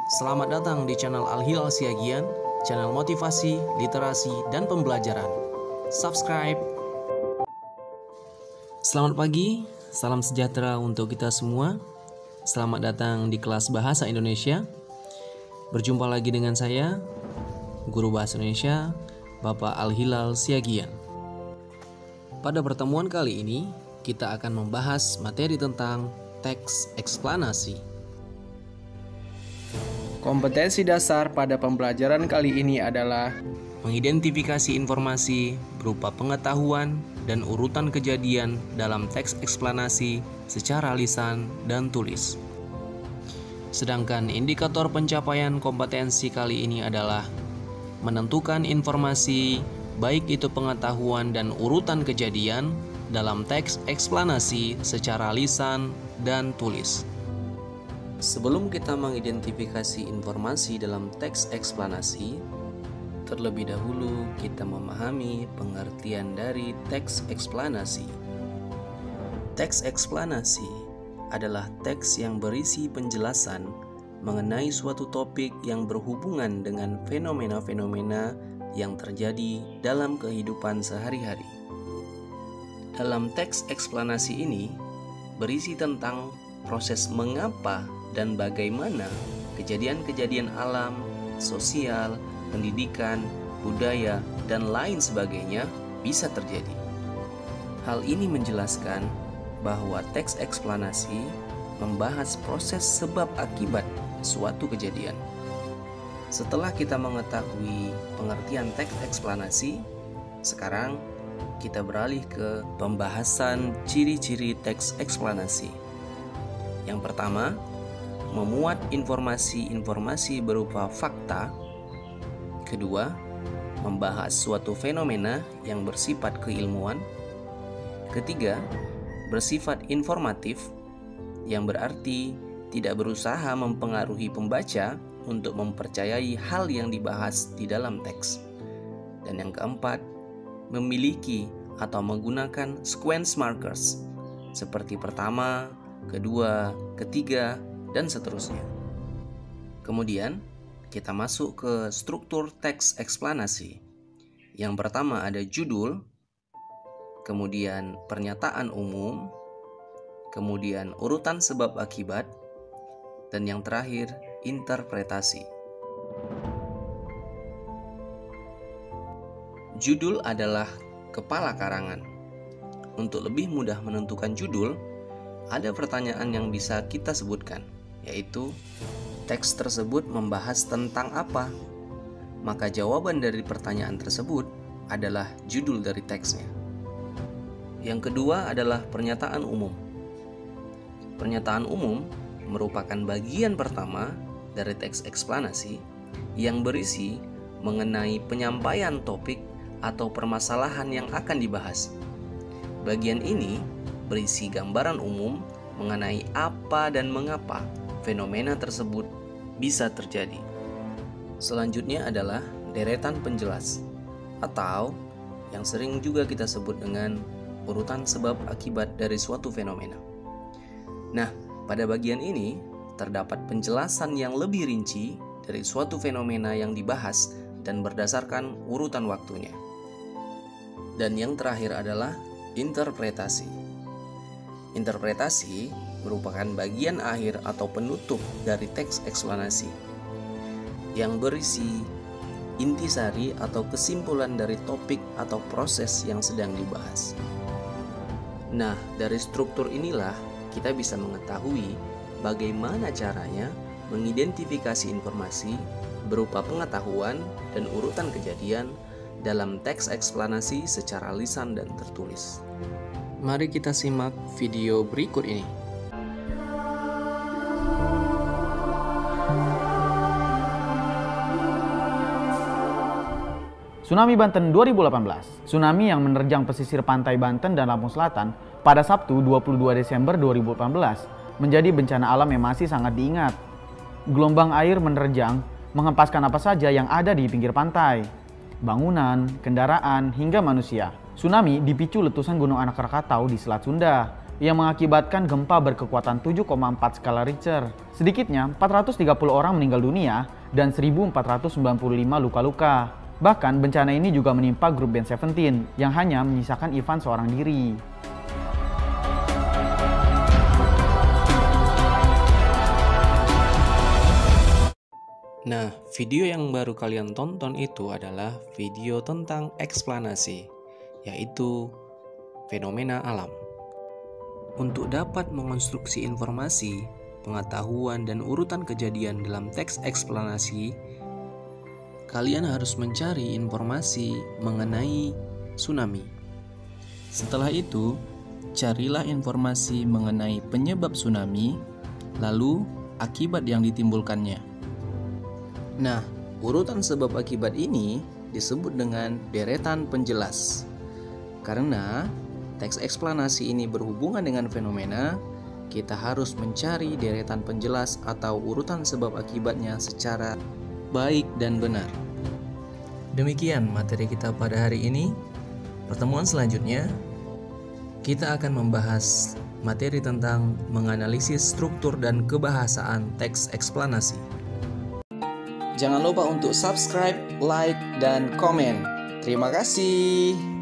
Selamat datang di channel Al-Hilal Siagian, channel motivasi, literasi, dan pembelajaran. Subscribe. Selamat pagi, salam sejahtera untuk kita semua. Selamat datang di kelas Bahasa Indonesia. Berjumpa lagi dengan saya, Guru Bahasa Indonesia, Bapak Al-Hilal Siagian. Pada pertemuan kali ini, kita akan membahas materi tentang teks eksplanasi. Kompetensi dasar pada pembelajaran kali ini adalah mengidentifikasi informasi berupa pengetahuan dan urutan kejadian dalam teks eksplanasi secara lisan dan tulis. Sedangkan indikator pencapaian kompetensi kali ini adalah menentukan informasi baik itu pengetahuan dan urutan kejadian dalam teks eksplanasi secara lisan dan tulis. Sebelum kita mengidentifikasi informasi dalam teks eksplanasi, terlebih dahulu kita memahami pengertian dari teks eksplanasi. Teks eksplanasi adalah teks yang berisi penjelasan mengenai suatu topik yang berhubungan dengan fenomena-fenomena yang terjadi dalam kehidupan sehari-hari. Dalam teks eksplanasi ini berisi tentang proses mengapa dan bagaimana kejadian-kejadian alam, sosial, pendidikan, budaya, dan lain sebagainya bisa terjadi. Hal ini menjelaskan bahwa teks eksplanasi membahas proses sebab akibat suatu kejadian. Setelah kita mengetahui pengertian teks eksplanasi, sekarang kita beralih ke pembahasan ciri-ciri teks eksplanasi. Yang pertama, memuat informasi-informasi berupa fakta. Kedua, membahas suatu fenomena yang bersifat keilmuan. Ketiga, bersifat informatif, yang berarti tidak berusaha mempengaruhi pembaca untuk mempercayai hal yang dibahas di dalam teks. Dan yang keempat, memiliki atau menggunakan sequence markers seperti pertama, kedua, ketiga, dan seterusnya. Kemudian kita masuk ke struktur teks eksplanasi. Yang pertama ada judul, kemudian pernyataan umum, kemudian urutan sebab akibat, dan yang terakhir interpretasi. Judul adalah kepala karangan. Untuk lebih mudah menentukan judul, ada pertanyaan yang bisa kita sebutkan, yaitu teks tersebut membahas tentang apa? Maka jawaban dari pertanyaan tersebut adalah judul dari teksnya. Yang kedua adalah pernyataan umum. Pernyataan umum merupakan bagian pertama dari teks eksplanasi yang berisi mengenai penyampaian topik atau permasalahan yang akan dibahas. Bagian ini berisi gambaran umum mengenai apa dan mengapa fenomena tersebut bisa terjadi. Selanjutnya adalah deretan penjelas, atau yang sering juga kita sebut dengan urutan sebab akibat dari suatu fenomena. Nah, pada bagian ini terdapat penjelasan yang lebih rinci dari suatu fenomena yang dibahas dan berdasarkan urutan waktunya. Dan yang terakhir adalah interpretasi. Interpretasi merupakan bagian akhir atau penutup dari teks eksplanasi yang berisi intisari atau kesimpulan dari topik atau proses yang sedang dibahas. Nah, dari struktur inilah kita bisa mengetahui bagaimana caranya mengidentifikasi informasi berupa pengetahuan dan urutan kejadian dalam teks eksplanasi secara lisan dan tertulis. Mari kita simak video berikut ini. Tsunami Banten 2018. Tsunami yang menerjang pesisir pantai Banten dan Lampung Selatan pada Sabtu 22 Desember 2018 menjadi bencana alam yang masih sangat diingat. Gelombang air menerjang menghempaskan apa saja yang ada di pinggir pantai. Bangunan, kendaraan, hingga manusia. Tsunami dipicu letusan Gunung Anak Krakatau di Selat Sunda. yang mengakibatkan gempa berkekuatan 7,4 skala Richter. Sedikitnya 430 orang meninggal dunia dan 1.495 luka-luka. Bahkan bencana ini juga menimpa grup band Seventeen yang hanya menyisakan Ivan seorang diri. Nah, video yang baru kalian tonton itu adalah video tentang eksplanasi, yaitu fenomena alam. Untuk dapat mengonstruksi informasi, pengetahuan, dan urutan kejadian dalam teks eksplanasi, kalian harus mencari informasi mengenai tsunami. Setelah itu, carilah informasi mengenai penyebab tsunami, lalu akibat yang ditimbulkannya. Nah, urutan sebab akibat ini disebut dengan deretan penjelas. Karena teks eksplanasi ini berhubungan dengan fenomena, kita harus mencari deretan penjelas atau urutan sebab akibatnya secara baik dan benar. Demikian materi kita pada hari ini. Pertemuan selanjutnya, kita akan membahas materi tentang menganalisis struktur dan kebahasaan teks eksplanasi. Jangan lupa untuk subscribe, like, dan komen. Terima kasih.